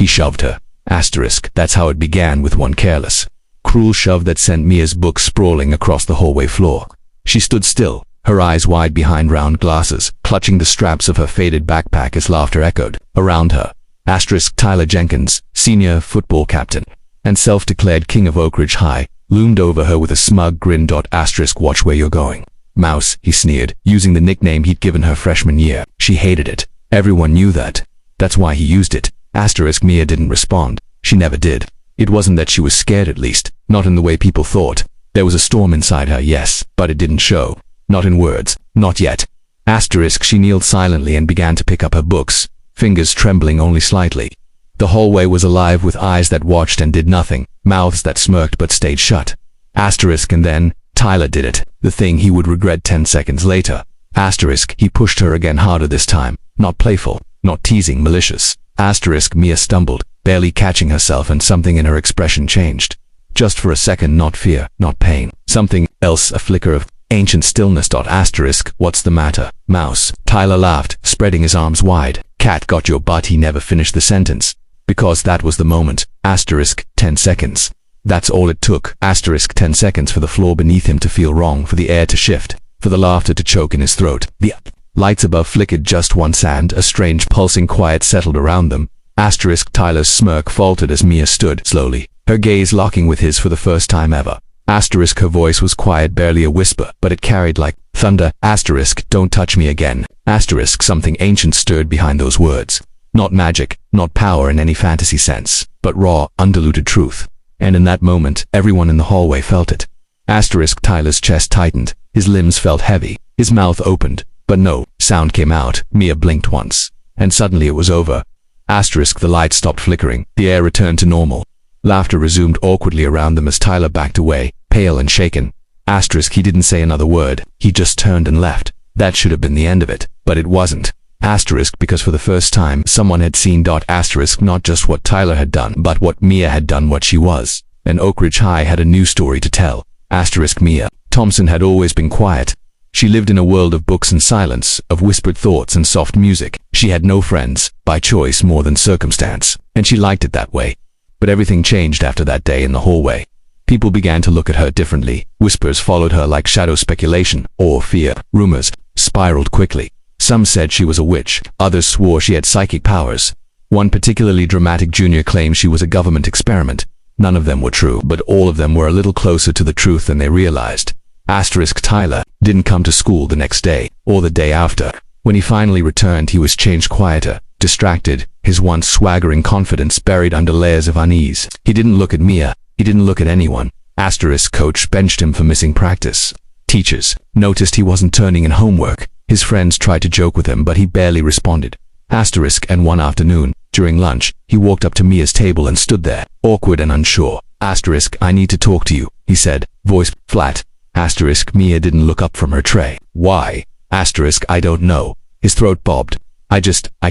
He shoved her. Asterisk. That's how it began, with one careless, cruel shove that sent Mia's book sprawling across the hallway floor. She stood still, her eyes wide behind round glasses, clutching the straps of her faded backpack as laughter echoed around her. Asterisk. Tyler Jenkins, senior football captain and self-declared king of Oak Ridge High, loomed over her with a smug grin. Asterisk. Watch where you're going, Mouse, he sneered, using the nickname he'd given her freshman year. She hated it. Everyone knew that. That's why he used it. Asterisk. Mia didn't respond. She never did. It wasn't that she was scared, at least, not in the way people thought. There was a storm inside her, yes, but it didn't show. Not in words. Not yet. Asterisk. She kneeled silently and began to pick up her books, fingers trembling only slightly. The hallway was alive with eyes that watched and did nothing, mouths that smirked but stayed shut. Asterisk. And then Tyler did it, the thing he would regret 10 seconds later. Asterisk. He pushed her again, harder this time. Not playful, not teasing, malicious. Asterisk. Mia stumbled, barely catching herself, and something in her expression changed. Just for a second, not fear, not pain. Something else, a flicker of ancient stillness. Asterisk. What's the matter, Mouse? Tyler laughed, spreading his arms wide. Cat got your butt. He never finished the sentence. Because that was the moment. Asterisk. 10 seconds. That's all it took. Asterisk. 10 seconds for the floor beneath him to feel wrong, for the air to shift, for the laughter to choke in his throat. The lights above flickered just once and a strange pulsing quiet settled around them. Asterisk. Tyler's smirk faltered as Mia stood, slowly, her gaze locking with his for the first time ever. Asterisk. Her voice was quiet, barely a whisper, but it carried like thunder. Asterisk. Don't touch me again. Asterisk. Something ancient stirred behind those words. Not magic, not power in any fantasy sense, but raw, undiluted truth. And in that moment, everyone in the hallway felt it. Asterisk. Tyler's chest tightened, his limbs felt heavy, his mouth opened, but no sound came out. Mia blinked once, and suddenly it was over. Asterisk. The lights stopped flickering, the air returned to normal. Laughter resumed awkwardly around them as Tyler backed away, pale and shaken. Asterisk. He didn't say another word, he just turned and left. That should have been the end of it, but it wasn't. Asterisk. Because for the first time, someone had seen. Asterisk. Not just what Tyler had done, but what Mia had done, what she was. And Oak Ridge High had a new story to tell. Asterisk. Mia Thompson had always been quiet. She lived in a world of books and silence, of whispered thoughts and soft music. She had no friends, by choice more than circumstance, and she liked it that way. But everything changed after that day in the hallway. People began to look at her differently. Whispers followed her like shadow speculation, or fear. Rumors spiraled quickly. Some said she was a witch, others swore she had psychic powers. One particularly dramatic junior claimed she was a government experiment. None of them were true, but all of them were a little closer to the truth than they realized. Asterisk. Tyler didn't come to school the next day, or the day after. When he finally returned, he was changed, quieter, distracted, his once swaggering confidence buried under layers of unease. He didn't look at Mia, he didn't look at anyone. Asterisk. Coach benched him for missing practice. Teachers noticed he wasn't turning in homework. His friends tried to joke with him, but he barely responded. Asterisk. And one afternoon, during lunch, he walked up to Mia's table and stood there, awkward and unsure. Asterisk. I need to talk to you, he said, voice flat. Asterisk. Mia didn't look up from her tray. Why? Asterisk. I don't know. His throat bobbed. I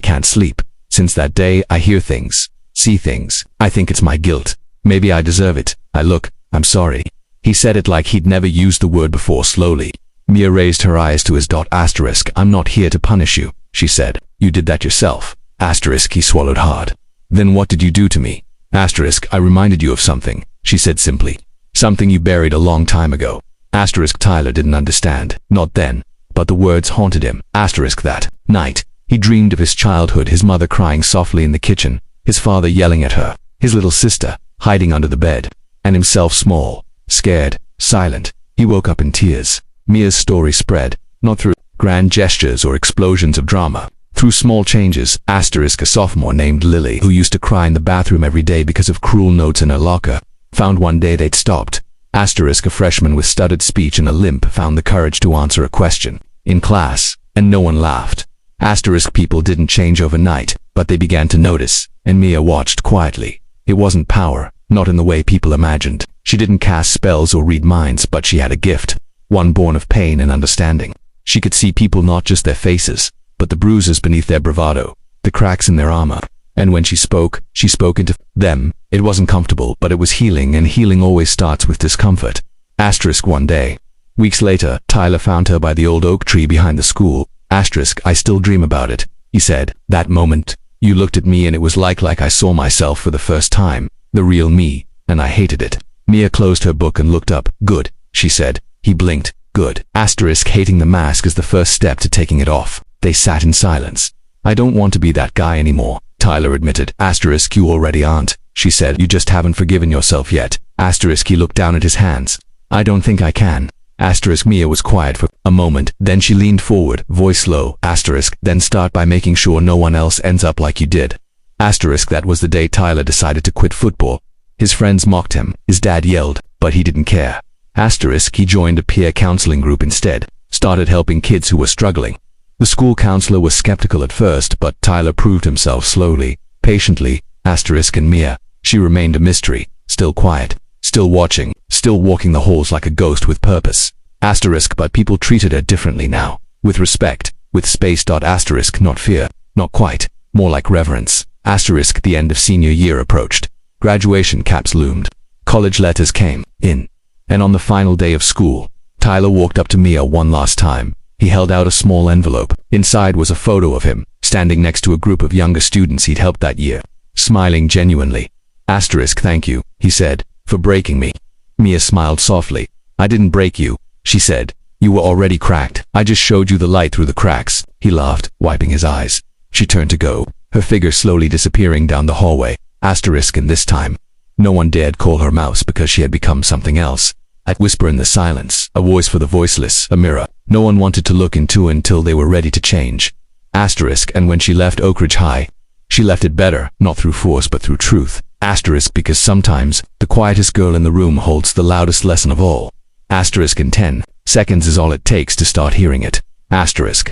can't sleep. Since that day, I hear things, see things. I think it's my guilt. Maybe I deserve it. I'm sorry. He said it like he'd never used the word before, slowly. Mia raised her eyes to his. Asterisk. I'm not here to punish you, she said. You did that yourself. Asterisk. He swallowed hard. Then what did you do to me? Asterisk. I reminded you of something, she said simply. Something you buried a long time ago. Asterisk. Tyler didn't understand. Not then. But the words haunted him. Asterisk. That night, he dreamed of his childhood, his mother crying softly in the kitchen, his father yelling at her, his little sister hiding under the bed, and himself small, scared, silent. He woke up in tears. Mia's story spread, not through grand gestures or explosions of drama, through small changes. Asterisk. A sophomore named Lily, who used to cry in the bathroom every day because of cruel notes in her locker, found one day they'd stopped. Asterisk. A freshman with stuttered speech and a limp found the courage to answer a question in class, and no one laughed. Asterisk. People didn't change overnight, but they began to notice, and Mia watched quietly. It wasn't power, not in the way people imagined. She didn't cast spells or read minds, but she had a gift, one born of pain and understanding. She could see people, not just their faces, but the bruises beneath their bravado, the cracks in their armor. And when she spoke into them. It wasn't comfortable, but it was healing, and healing always starts with discomfort. Asterisk. One day, weeks later, Tyler found her by the old oak tree behind the school. Asterisk. I still dream about it, he said. That moment. You looked at me and it was like I saw myself for the first time, the real me, and I hated it. Mia closed her book and looked up. Good, she said. He blinked. Good. Asterisk hating the mask is the first step to taking it off. They sat in silence. I don't want to be that guy anymore, Tyler admitted. Asterisk you already aren't, she said. You just haven't forgiven yourself yet. Asterisk he looked down at his hands. I don't think I can. Asterisk Mia was quiet for a moment, then she leaned forward, voice low. Asterisk then start by making sure no one else ends up like you did. Asterisk that was the day Tyler decided to quit football. His friends mocked him, his dad yelled, but he didn't care. Asterisk he joined a peer counseling group instead, started helping kids who were struggling. The school counselor was skeptical at first, but Tyler proved himself slowly, patiently. Asterisk and Mia, she remained a mystery, still quiet, still watching, still walking the halls like a ghost with purpose. Asterisk but people treated her differently now, with respect, with space. Asterisk not fear, not quite, more like reverence. Asterisk the end of senior year approached. Graduation caps loomed. College letters came in. And on the final day of school, Tyler walked up to Mia one last time. He held out a small envelope. Inside was a photo of him, standing next to a group of younger students he'd helped that year, smiling genuinely. Asterisk thank you, he said, for breaking me. Mia smiled softly. I didn't break you, she said. You were already cracked. I just showed you the light through the cracks. He laughed, wiping his eyes. She turned to go, her figure slowly disappearing down the hallway. Asterisk and this time, no one dared call her mouse because she had become something else. I'd whisper in the silence, a voice for the voiceless, a mirror. No one wanted to look into until they were ready to change. Asterisk and when she left Oak Ridge High, she left it better, not through force but through truth. Asterisk because sometimes, the quietest girl in the room holds the loudest lesson of all. Asterisk in 10 seconds is all it takes to start hearing it. Asterisk.